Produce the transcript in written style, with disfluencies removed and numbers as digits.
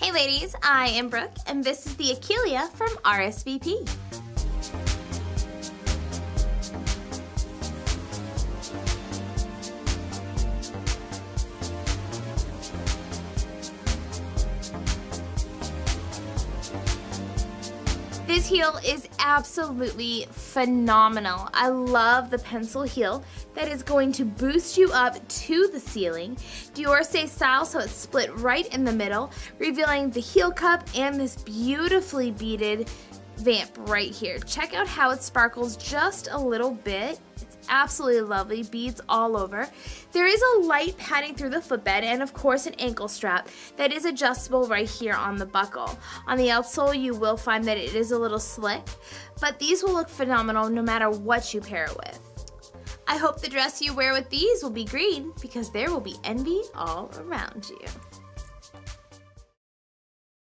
Hey ladies, I am Brooke, and this is the Achillea from RSVP. This heel is absolutely phenomenal. I love the pencil heel that is going to boost you up to the ceiling. Dior style, so it's split right in the middle, revealing the heel cup and this beautifully beaded vamp right here. Check out how it sparkles just a little bit. It's absolutely lovely, beads all over. There is a light padding through the footbed and of course an ankle strap that is adjustable right here on the buckle. On the outsole you will find that it is a little slick, but these will look phenomenal no matter what you pair it with. I hope the dress you wear with these will be green because there will be envy all around you.